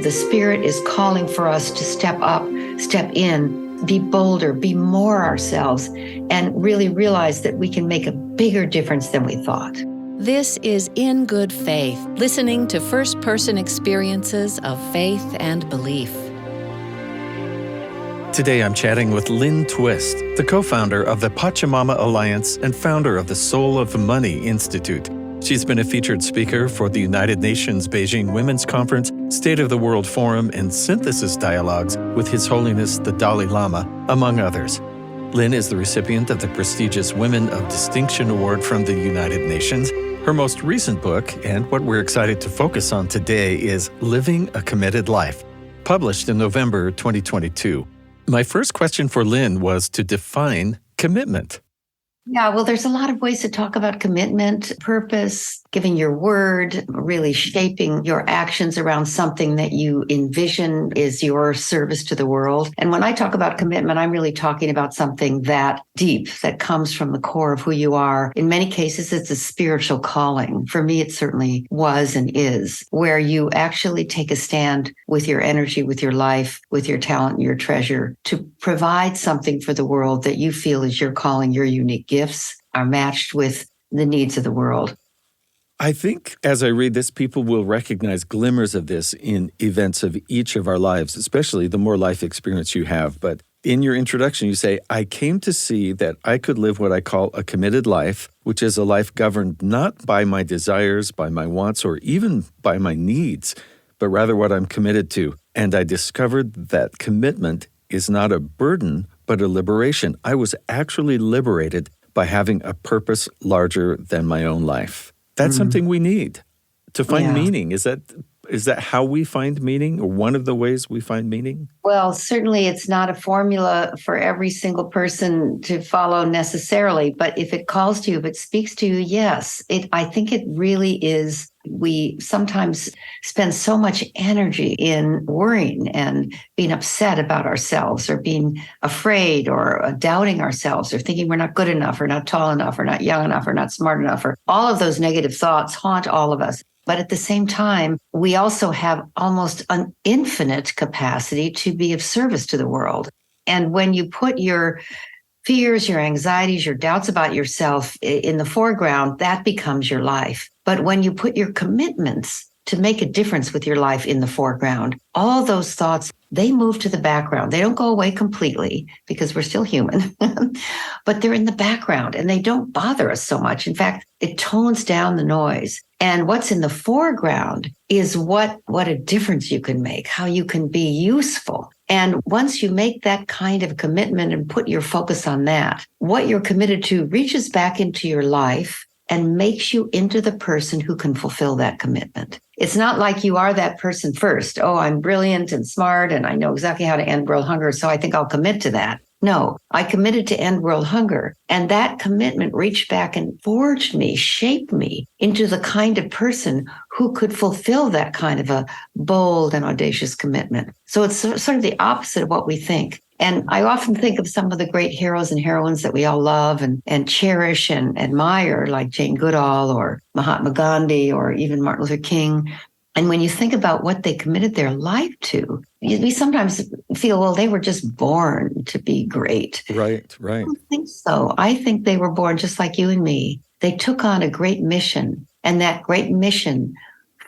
the Spirit is calling for us to step up, step in, be bolder, be more ourselves, and really realize that we can make a bigger difference than we thought. This is In Good Faith, listening to first-person experiences of faith and belief. Today I'm chatting with Lynne Twist, the co-founder of the Pachamama Alliance and founder of the Soul of Money Institute. She's been a featured speaker for the United Nations Beijing Women's Conference, State of the World Forum, and Synthesis Dialogues with His Holiness the Dalai Lama, among others. Lynne is the recipient of the prestigious Women of Distinction Award from the United Nations. Her most recent book, and what we're excited to focus on today, is Living a Committed Life, published in November 2022. My first question for Lynne was to define commitment. Yeah, well, there's a lot of ways to talk about commitment, purpose, giving your word, really shaping your actions around something that you envision is your service to the world. And when I talk about commitment, I'm really talking about something that deep, that comes from the core of who you are. In many cases, it's a spiritual calling. For me, it certainly was and is, where you actually take a stand with your energy, with your life, with your talent, and your treasure to provide something for the world that you feel is your calling, your unique gifts are matched with the needs of the world. I think as I read this, people will recognize glimmers of this in events of each of our lives, especially the more life experience you have. But in your introduction, you say, I came to see that I could live what I call a committed life, which is a life governed not by my desires, by my wants, or even by my needs, but rather what I'm committed to. And I discovered that commitment is not a burden, but a liberation. I was actually liberated by having a purpose larger than my own life. That's something we need to find meaning. Is that how we find meaning, or one of the ways we find meaning? Well, certainly it's not a formula for every single person to follow necessarily, but if it calls to you, if it speaks to you, yes. I think it really is. We sometimes spend so much energy in worrying and being upset about ourselves, or being afraid, or doubting ourselves, or thinking we're not good enough, or not tall enough, or not young enough, or not smart enough, or all of those negative thoughts haunt all of us. But at the same time, we also have almost an infinite capacity to be of service to the world. And when you put your fears, your anxieties, your doubts about yourself in the foreground, that becomes your life. But when you put your commitments to make a difference with your life in the foreground, all those thoughts, they move to the background. They don't go away completely because we're still human, but they're in the background and they don't bother us so much. In fact, it tones down the noise. And what's in the foreground is what a difference you can make, how you can be useful. And once you make that kind of commitment and put your focus on that, what you're committed to reaches back into your life and makes you into the person who can fulfill that commitment. It's not like you are that person first. Oh, I'm brilliant and smart and I know exactly how to end world hunger, so I think I'll commit to that. No, I committed to end world hunger. And that commitment reached back and forged me, shaped me into the kind of person who could fulfill that kind of a bold and audacious commitment. So it's sort of the opposite of what we think. And I often think of some of the great heroes and heroines that we all love and cherish and admire, like Jane Goodall or Mahatma Gandhi or even Martin Luther King. And when you think about what they committed their life to, we sometimes feel, well, they were just born to be great. Right. I don't think so. I think they were born just like you and me. They took on a great mission, and that great mission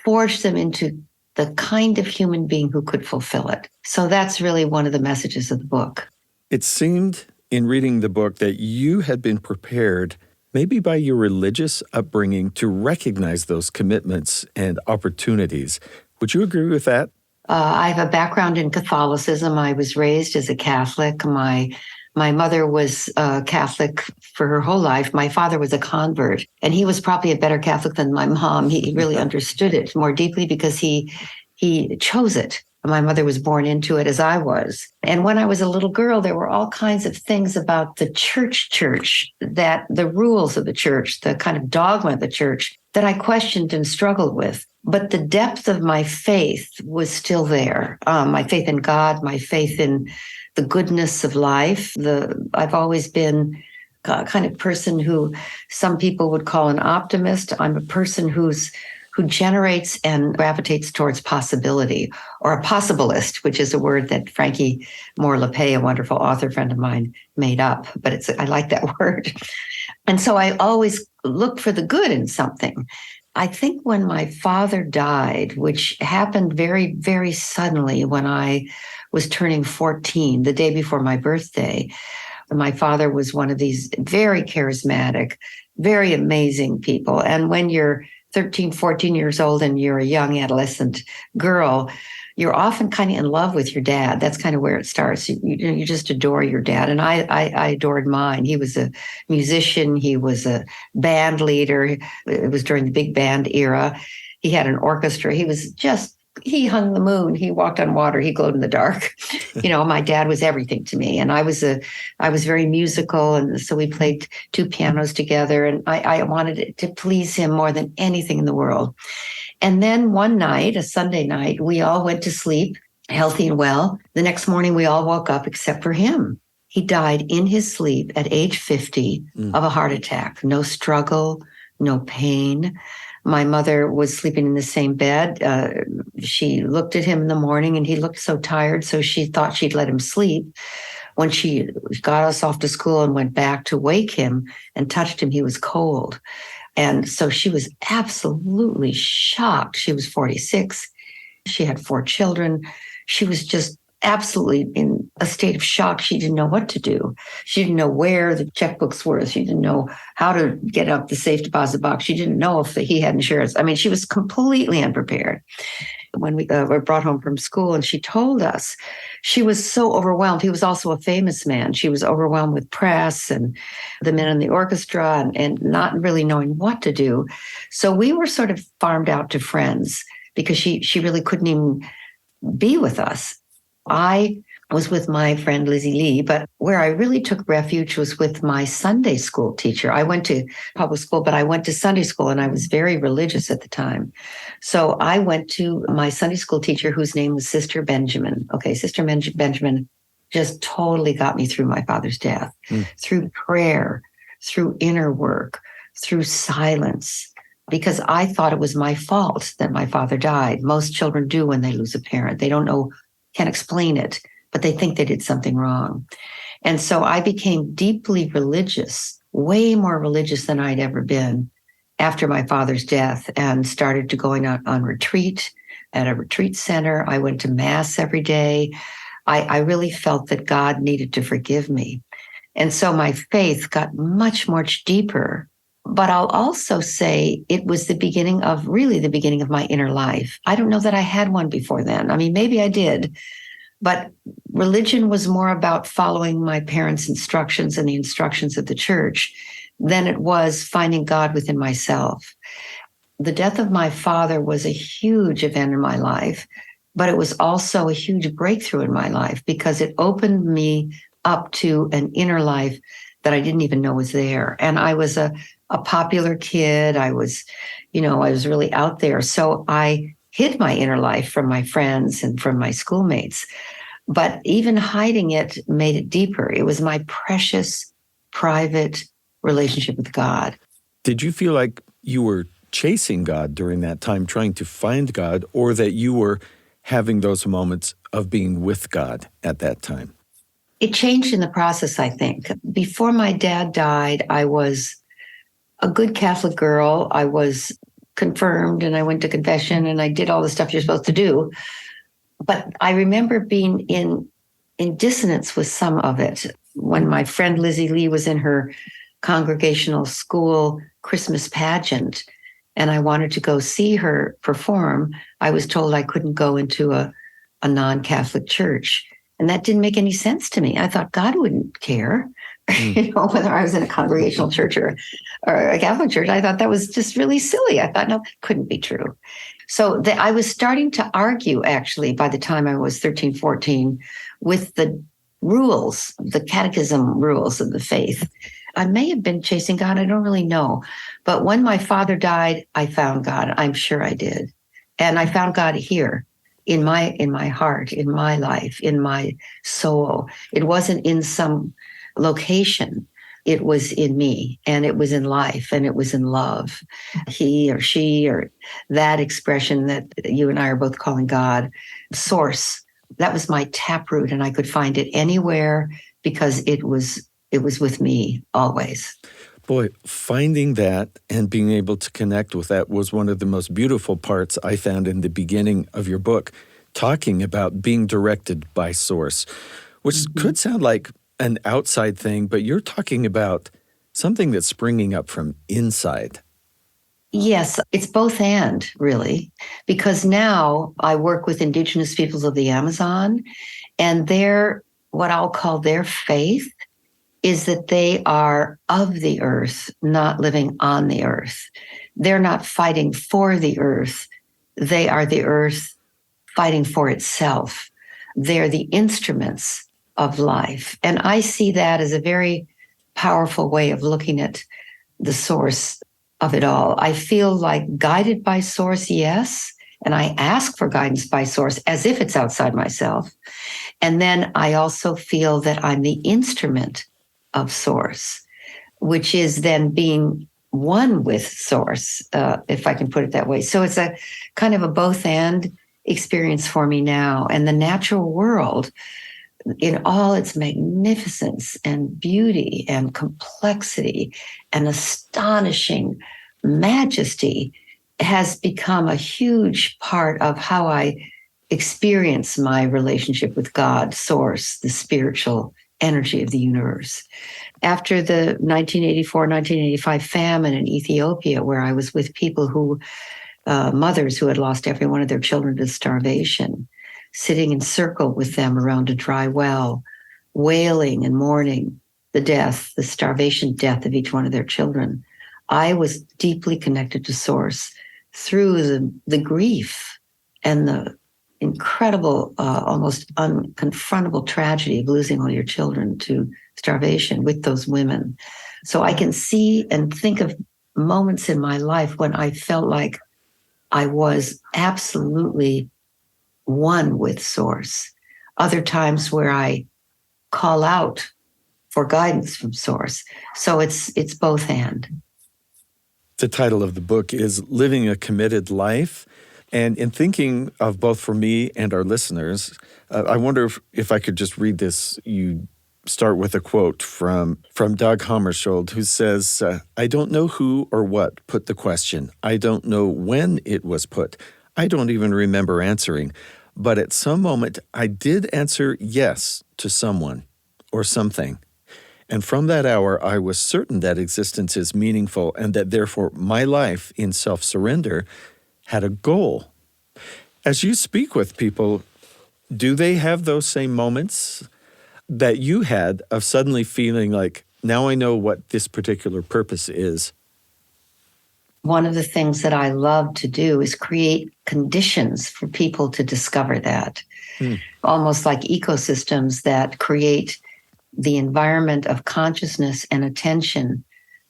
forged them into the kind of human being who could fulfill it. So that's really one of the messages of the book. It seemed in reading the book that you had been prepared, maybe by your religious upbringing, to recognize those commitments and opportunities. Would you agree with that? I have a background in Catholicism. I was raised as a Catholic. My mother was Catholic for her whole life. My father was a convert, and he was probably a better Catholic than my mom. He really understood it more deeply because he chose it. My mother was born into it as I was. And when I was a little girl, there were all kinds of things about the church, that the rules of the church, the kind of dogma of the church that I questioned and struggled with. But the depth of my faith was still there. My faith in God, my faith in the goodness of life. I've always been a kind of person who some people would call an optimist. I'm a person who's who generates and gravitates towards possibility, or a possibilist, which is a word that Frankie Moore LePay, a wonderful author friend of mine, made up. But I like that word. And so I always look for the good in something. I think when my father died, which happened very, very suddenly when I was turning 14, the day before my birthday, my father was one of these very charismatic, very amazing people. And when you're 13, 14 years old and you're a young adolescent girl, you're often kind of in love with your dad. That's kind of where it starts. You just adore your dad. And I adored mine. He was a musician. He was a band leader. It was during the big band era. He had an orchestra. He hung the moon. He walked on water. He glowed in the dark. My dad was everything to me. And I was very musical. And so we played two pianos together. And I wanted it to please him more than anything in the world. And then one night, a Sunday night, we all went to sleep, healthy and well. The next morning, we all woke up except for him. He died in his sleep at age 50 of a heart attack. No struggle, no pain. My mother was sleeping in the same bed. She looked at him in the morning and he looked so tired, so she thought she'd let him sleep. When she got us off to school and went back to wake him and touched him, he was cold. And so she was absolutely shocked. She was 46. She had 4 children. She was just absolutely in a state of shock. She didn't know what to do. She didn't know where the checkbooks were. She didn't know how to get up the safe deposit box. She didn't know if he had insurance. I mean, she was completely unprepared. When we were brought home from school and she told us, she was so overwhelmed. He was also a famous man. She was overwhelmed with press and the men in the orchestra and not really knowing what to do. So we were sort of farmed out to friends because she really couldn't even be with us. I was with my friend Lizzie Lee, but where I really took refuge was with my Sunday school teacher. I went to public school, but I went to Sunday school and I was very religious at the time. So I went to my Sunday school teacher whose name was Sister Benjamin. Okay, Sister Benjamin just totally got me through my father's death, through prayer, through inner work, through silence, because I thought it was my fault that my father died. Most children do when they lose a parent. They don't know, can't explain it, but they think they did something wrong. And so I became deeply religious, way more religious than I'd ever been after my father's death, and started to going out on retreat at a retreat center. I went to mass every day. I really felt that God needed to forgive me. And so my faith got much, much deeper. But I'll also say it was the beginning of my inner life. I don't know that I had one before then. I mean, maybe I did. But religion was more about following my parents' instructions and the instructions of the church than it was finding God within myself. The death of my father was a huge event in my life, but it was also a huge breakthrough in my life because it opened me up to an inner life that I didn't even know was there. And I was a popular kid. I was really out there. So I hid my inner life from my friends and from my schoolmates. But even hiding it made it deeper. It was my precious, private relationship with God. Did you feel like you were chasing God during that time, trying to find God, or that you were having those moments of being with God at that time? It changed in the process, I think. Before my dad died, I was a good Catholic girl. I was confirmed and I went to confession and I did all the stuff you're supposed to do. But I remember being in dissonance with some of it. When my friend Lizzie Lee was in her congregational school Christmas pageant and I wanted to go see her perform, I was told I couldn't go into a non-Catholic church. And that didn't make any sense to me. I thought God wouldn't care, whether I was in a congregational church or a Catholic church. I thought that was just really silly. I thought, no, that couldn't be true. So I was starting to argue, actually, by the time I was 13, 14, with the rules, the catechism rules of the faith. I may have been chasing God. I don't really know. But when my father died, I found God. I'm sure I did. And I found God here. In my heart, in my life, in my soul. It wasn't in some location. it was in me, and it was in life, and it was in love. He or she, or that expression that you and I are both calling God, source, that was my taproot, and I could find it anywhere because it was with me always. Boy, finding that and being able to connect with that was one of the most beautiful parts I found in the beginning of your book, talking about being directed by source, which could sound like an outside thing, but you're talking about something that's springing up from inside. Yes, it's both and, really, because now I work with indigenous peoples of the Amazon, and what I'll call their faith is that they are of the earth, not living on the earth. They're not fighting for the earth. They are the earth fighting for itself. They're the instruments of life. And I see that as a very powerful way of looking at the source of it all. I feel like guided by source, yes. And I ask for guidance by source as if it's outside myself. And then I also feel that I'm the instrument of source, which is then being one with source, if I can put it that way. So it's a kind of a both and experience for me now. And the natural world, in all its magnificence and beauty and complexity and astonishing majesty, has become a huge part of how I experience my relationship with God, source, the spiritual energy of the universe. After the 1984-1985 famine in Ethiopia, where I was with people mothers who had lost every one of their children to starvation, sitting in circle with them around a dry well, wailing and mourning the starvation death of each one of their children, I was deeply connected to source through the grief and the incredible, almost unconfrontable tragedy of losing all your children to starvation with those women. So I can see and think of moments in my life when I felt like I was absolutely one with source. Other times where I call out for guidance from source. So it's both and. The title of the book is Living a Committed Life. And in thinking of both for me and our listeners, I wonder if I could just read this. You start with a quote from Dag Hammarskjöld, who says, I don't know who or what put the question. I don't know when it was put. I don't even remember answering. But at some moment, I did answer yes to someone or something. And from that hour, I was certain that existence is meaningful and that therefore my life in self-surrender had a goal. As you speak with people, do they have those same moments that you had of suddenly feeling like, now I know what this particular purpose is? One of the things that I love to do is create conditions for people to discover that. Almost like ecosystems that create the environment of consciousness and attention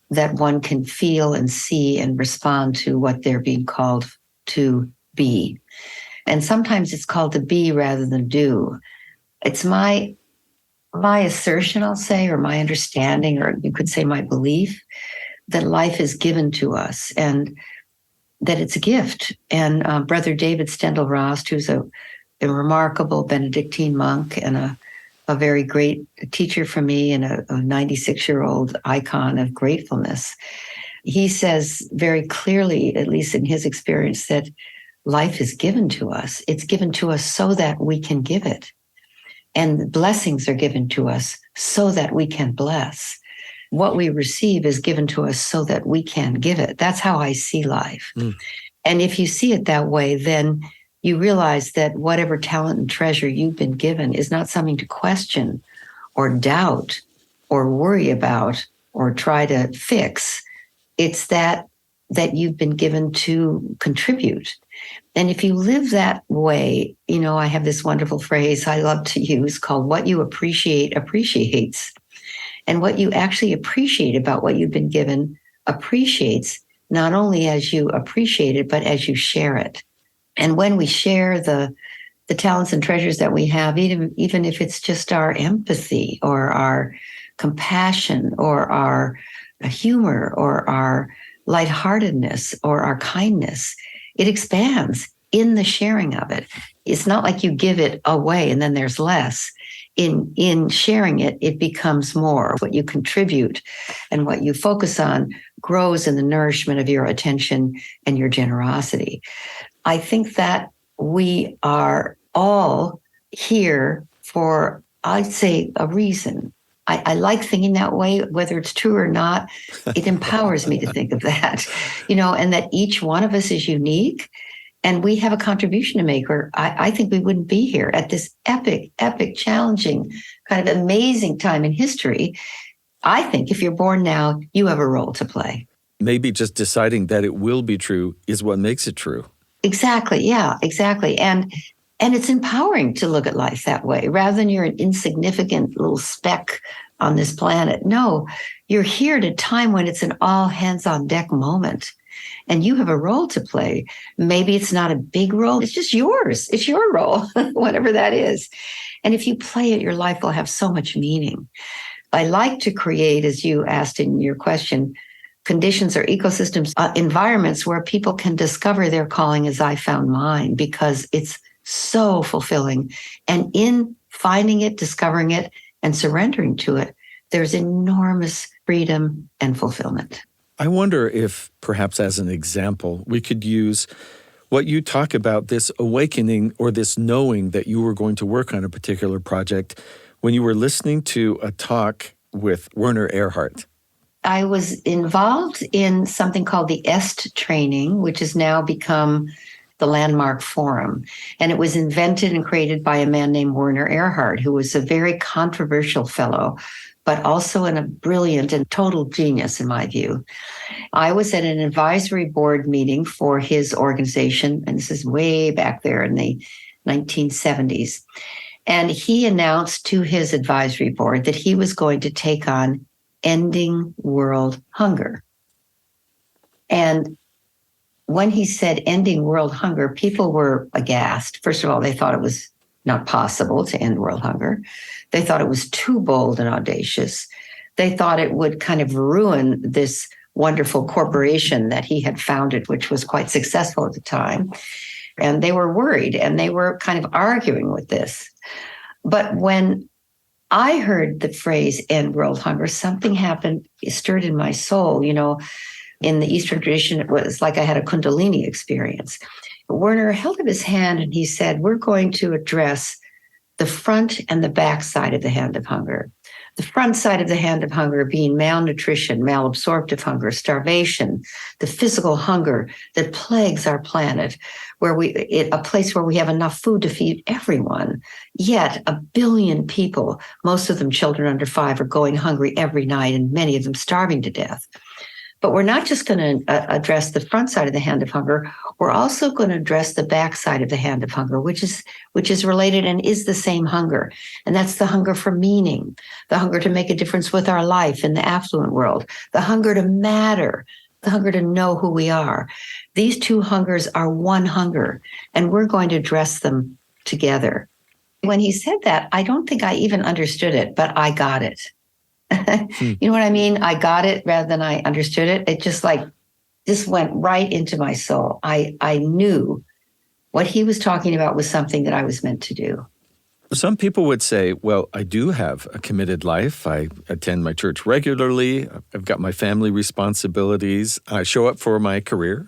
that one can feel and see and respond to what they're being called to be. And sometimes it's called to be rather than do. It's my assertion, I'll say, or my understanding, or you could say my belief, that life is given to us and that it's a gift. And Brother David Stendal-Rast, who's a remarkable Benedictine monk and a very great teacher for me and a 96-year-old icon of gratefulness, he says very clearly, at least in his experience, that life is given to us. It's given to us so that we can give it. And blessings are given to us so that we can bless. What we receive is given to us so that we can give it. That's how I see life. And if you see it that way, then you realize that whatever talent and treasure you've been given is not something to question or doubt or worry about or try to fix. It's that you've been given to contribute. And if you live that way, I have this wonderful phrase I love to use called what you appreciate appreciates. And what you actually appreciate about what you've been given appreciates not only as you appreciate it, but as you share it. And when we share the talents and treasures that we have, even if it's just our empathy or our compassion or our humor or our lightheartedness or our kindness, it expands in the sharing of it. It's not like you give it away and then there's less. In sharing it, it becomes more. What you contribute and what you focus on grows in the nourishment of your attention and your generosity. I think that we are all here for, I'd say, a reason. I like thinking that way, whether it's true or not. It empowers me to think of that, and that each one of us is unique and we have a contribution to make, or I think we wouldn't be here at this epic, challenging, kind of amazing time in history. I think if you're born now, you have a role to play. Maybe just deciding that it will be true is what makes it true. Exactly. Yeah, exactly. And it's empowering to look at life that way, rather than you're an insignificant little speck on this planet. No, you're here at a time when it's an all hands on deck moment. And you have a role to play. Maybe it's not a big role. It's just yours. It's your role, whatever that is. And if you play it, your life will have so much meaning. I like to create, as you asked in your question, conditions or ecosystems, environments where people can discover their calling as I found mine, because it's so fulfilling. And in finding it, discovering it, and surrendering to it, there's enormous freedom and fulfillment. I wonder if perhaps as an example, we could use what you talk about, this awakening or this knowing that you were going to work on a particular project when you were listening to a talk with Werner Erhard. I was involved in something called the EST training, which has now become the Landmark Forum. And it was invented and created by a man named Werner Erhard, who was a very controversial fellow, but also a brilliant and total genius, in my view. I was at an advisory board meeting for his organization, and this is way back there in the 1970s. And he announced to his advisory board that he was going to take on ending world hunger. And when he said ending world hunger, people were aghast. First of all, they thought it was not possible to end world hunger. They thought it was too bold and audacious. They thought it would kind of ruin this wonderful corporation that he had founded, which was quite successful at the time. And they were worried, and they were kind of arguing with this. But when I heard the phrase end world hunger, something happened, it stirred in my soul. In the Eastern tradition, it was like I had a Kundalini experience. Werner held up his hand and he said, we're going to address the front and the back side of the hand of hunger. The front side of the hand of hunger being malnutrition, malabsorptive hunger, starvation, the physical hunger that plagues our planet, a place where we have enough food to feed everyone. Yet 1 billion people, most of them children under 5, are going hungry every night, and many of them starving to death. But we're not just going to address the front side of the hand of hunger. We're also going to address the back side of the hand of hunger, which is related and is the same hunger. And that's the hunger for meaning, the hunger to make a difference with our life in the affluent world, the hunger to matter, the hunger to know who we are. These two hungers are one hunger, and we're going to address them together. When he said that, I don't think I even understood it, but I got it. You know what I mean? I got it rather than I understood it. It just went right into my soul. I knew what he was talking about was something that I was meant to do. Some people would say, well, I do have a committed life. I attend my church regularly. I've got my family responsibilities. I show up for my career.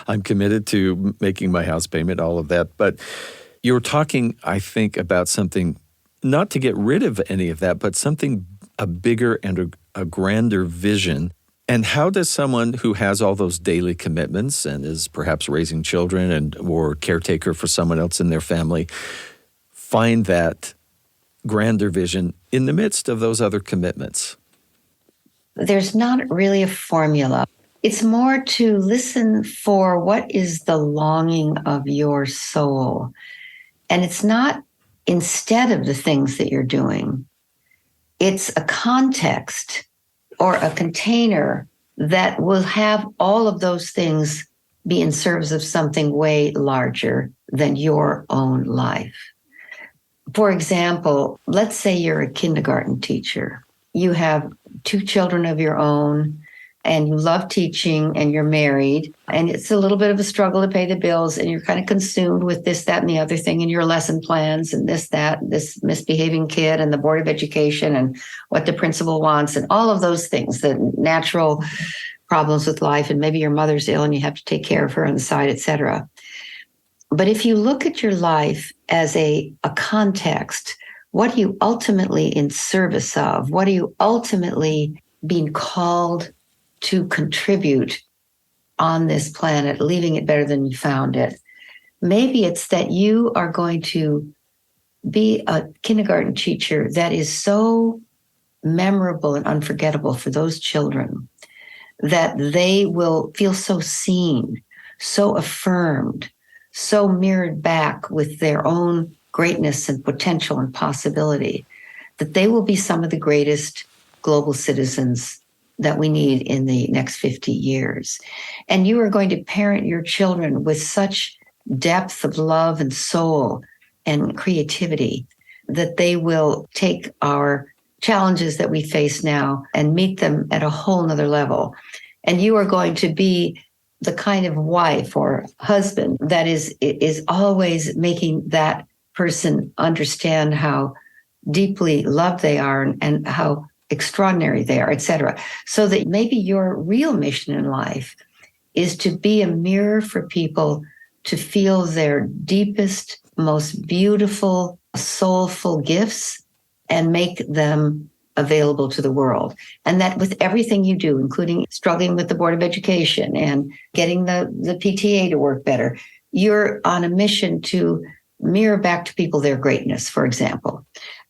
I'm committed to making my house payment, all of that. But you're talking, I think, about something, not to get rid of any of that, but something a bigger and a grander vision. And how does someone who has all those daily commitments and is perhaps raising children or caretaker for someone else in their family find that grander vision in the midst of those other commitments? There's not really a formula. It's more to listen for what is the longing of your soul. And it's not instead of the things that you're doing. It's a context or a container that will have all of those things be in service of something way larger than your own life. For example, let's say you're a kindergarten teacher you have 2 children of your own, and you love teaching, and you're married, and it's a little bit of a struggle to pay the bills, and you're kind of consumed with this, that, and the other thing, and your lesson plans, and this misbehaving kid, and the Board of Education, and what the principal wants, and all of those things, the natural problems with life, and maybe your mother's ill and you have to take care of her on the side, etc. But if you look at your life as a context, what are you ultimately in service of? What are you ultimately being called to contribute on this planet, leaving it better than you found it? Maybe it's that you are going to be a kindergarten teacher that is so memorable and unforgettable for those children that they will feel so seen, so affirmed, so mirrored back with their own greatness and potential and possibility, that they will be some of the greatest global citizens that we need in the next 50 years. And you are going to parent your children with such depth of love and soul and creativity that they will take our challenges that we face now and meet them at a whole nother level. And you are going to be the kind of wife or husband that is always making that person understand how deeply loved they are and how extraordinary they are, etc. So that maybe your real mission in life is to be a mirror for people to feel their deepest, most beautiful, soulful gifts and make them available to the world. And that with everything you do, including struggling with the Board of Education and getting the PTA to work better, you're on a mission to mirror back to people their greatness, for example.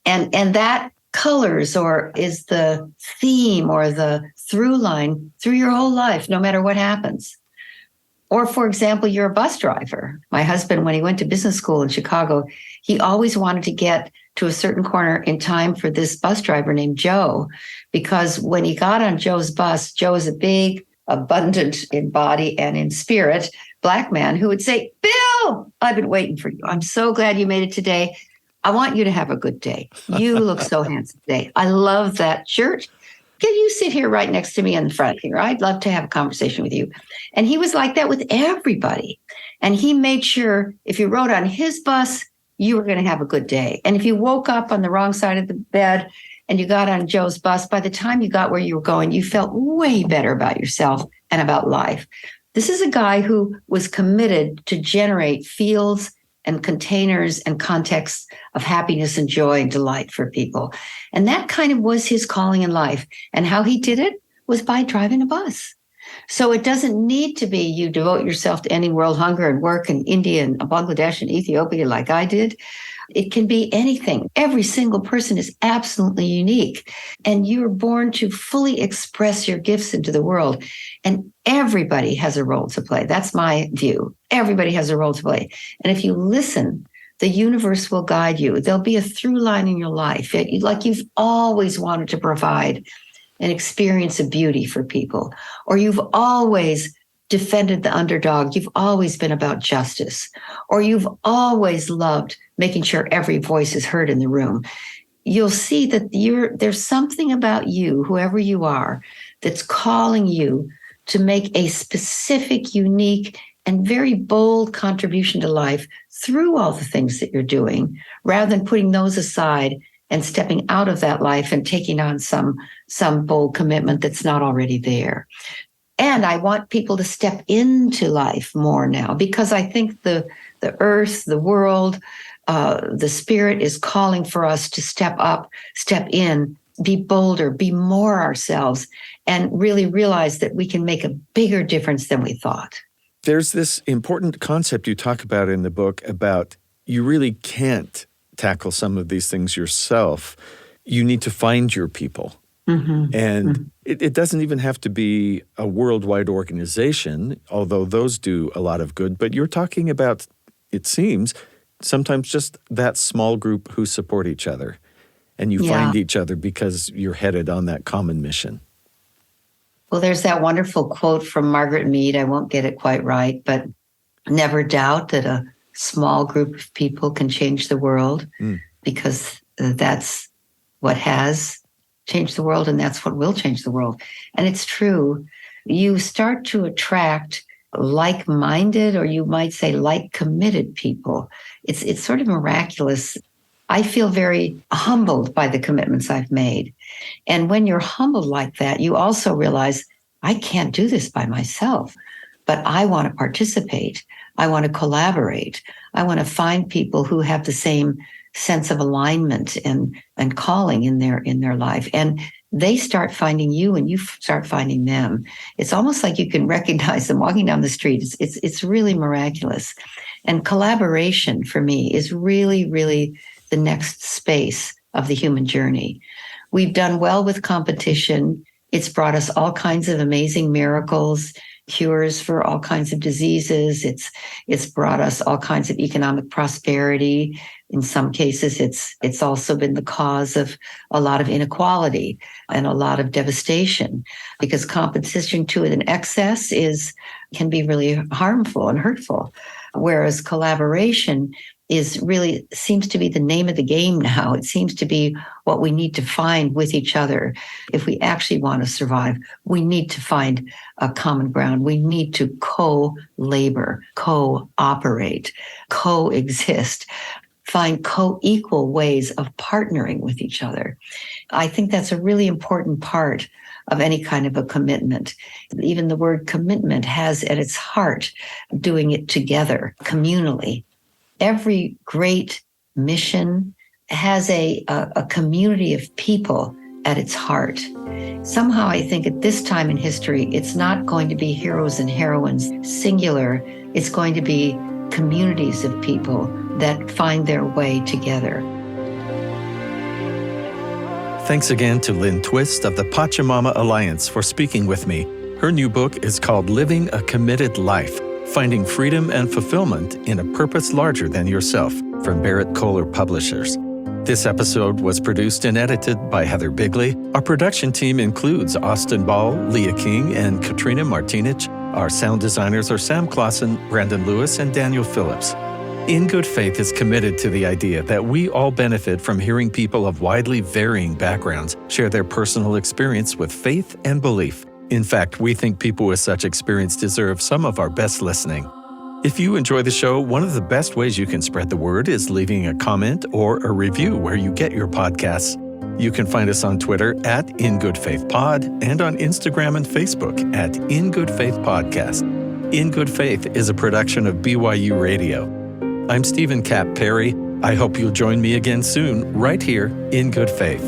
And that colors or is the theme or the through line through your whole life, no matter what happens. Or, for example, you're a bus driver. My husband, when he went to business school in Chicago, he always wanted to get to a certain corner in time for this bus driver named Joe, because when he got on Joe's bus, Joe is a big, abundant in body and in spirit Black man who would say, "Bill, I've been waiting for you. I'm so glad you made it today. I want you to have a good day. You look so handsome today. I love that shirt. Can you sit here right next to me in the front here? I'd love to have a conversation with you." And he was like that with everybody. And he made sure if you rode on his bus, you were going to have a good day. And if you woke up on the wrong side of the bed and you got on Joe's bus, by the time you got where you were going, you felt way better about yourself and about life. This is a guy who was committed to generate fields and containers and contexts of happiness and joy and delight for people. And that kind of was his calling in life. And how he did it was by driving a bus. So it doesn't need to be you devote yourself to ending world hunger and work in India and Bangladesh and Ethiopia like I did. It can be anything. Every single person is absolutely unique. And you're born to fully express your gifts into the world. And everybody has a role to play. That's my view. Everybody has a role to play. And if you listen, the universe will guide you. There'll be a through line in your life, like you've always wanted to provide an experience of beauty for people, or you've always defended the underdog. You've always been about justice, or you've always loved making sure every voice is heard in the room. You'll see that there's something about you, whoever you are, that's calling you to make a specific, unique, and very bold contribution to life through all the things that you're doing, rather than putting those aside and stepping out of that life and taking on some bold commitment that's not already there. And I want people to step into life more now, because I think the earth, the world, the spirit is calling for us to step up, step in, be bolder, be more ourselves, and really realize that we can make a bigger difference than we thought. There's this important concept you talk about in the book about you really can't tackle some of these things yourself. You need to find your people. Mm-hmm. And it doesn't even have to be a worldwide organization, although those do a lot of good. But you're talking about, it seems, sometimes just that small group who support each other. And you find each other because you're headed on that common mission. Well, there's that wonderful quote from Margaret Mead. I won't get it quite right, but never doubt that a small group of people can change the world, because that's what has change the world, and that's what will change the world. And it's true. You start to attract like-minded, or you might say like-committed people. It's sort of miraculous. I feel very humbled by the commitments I've made. And when you're humbled like that, you also realize, I can't do this by myself, but I want to participate. I want to collaborate. I want to find people who have the same sense of alignment and calling in their life. And they start finding you and you start finding them. It's almost like you can recognize them walking down the street. It's really miraculous. And collaboration for me is really, really the next space of the human journey. We've done well with competition. It's brought us all kinds of amazing miracles, cures for all kinds of diseases. It's brought us all kinds of economic prosperity. In some cases, it's also been the cause of a lot of inequality and a lot of devastation, because competition to an excess can be really harmful and hurtful. Whereas collaboration seems to be the name of the game now. It seems to be what we need to find with each other. If we actually want to survive, we need to find a common ground. We need to co-labor, cooperate, coexist, find co-equal ways of partnering with each other. I think that's a really important part of any kind of a commitment. Even the word commitment has at its heart doing it together, communally. Every great mission has a community of people at its heart. Somehow I think at this time in history, it's not going to be heroes and heroines singular. It's going to be communities of people that find their way together. Thanks again to Lynne Twist of the Pachamama Alliance for speaking with me. Her new book is called Living a Committed Life: Finding Freedom and Fulfillment in a Purpose Larger Than Yourself, from Barrett Kohler Publishers. This episode was produced and edited by Heather Bigley. Our production team includes Austin Ball, Leah King, and Katrina Martinich. Our sound designers are Sam Clausen, Brandon Lewis, and Daniel Phillips. In Good Faith is committed to the idea that we all benefit from hearing people of widely varying backgrounds share their personal experience with faith and belief. In fact, we think people with such experience deserve some of our best listening. If you enjoy the show, one of the best ways you can spread the word is leaving a comment or a review where you get your podcasts. You can find us on Twitter at InGoodFaithPod and on Instagram and Facebook at InGoodFaithPodcast. In Good Faith is a production of BYU Radio. I'm Stephen Cap Perry. I hope you'll join me again soon, right here in Good Faith.